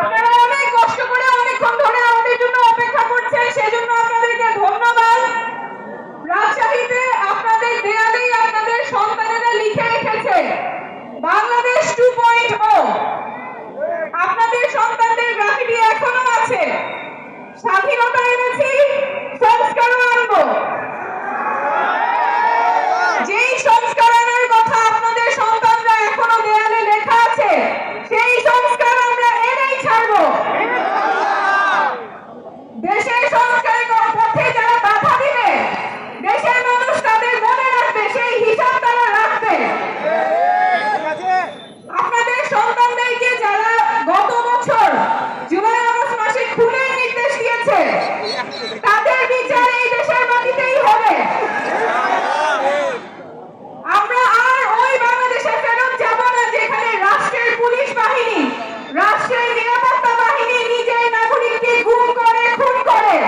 আপনারা অনেক কষ্ট করে অনেকক্ষণ ধরে আমাদের জন্য অপেক্ষা করছেন, সেজন্য আপনাদেরকে ধন্যবাদ। রাজশাহীতে আপনাদের দেয়ালেই আপনাদের সন্তানেরা লিখে রেখেছে বাংলাদেশ 2.0। আপনাদের সন্তানদের গ্রাফিটি এখনো আছে। স্বাধীন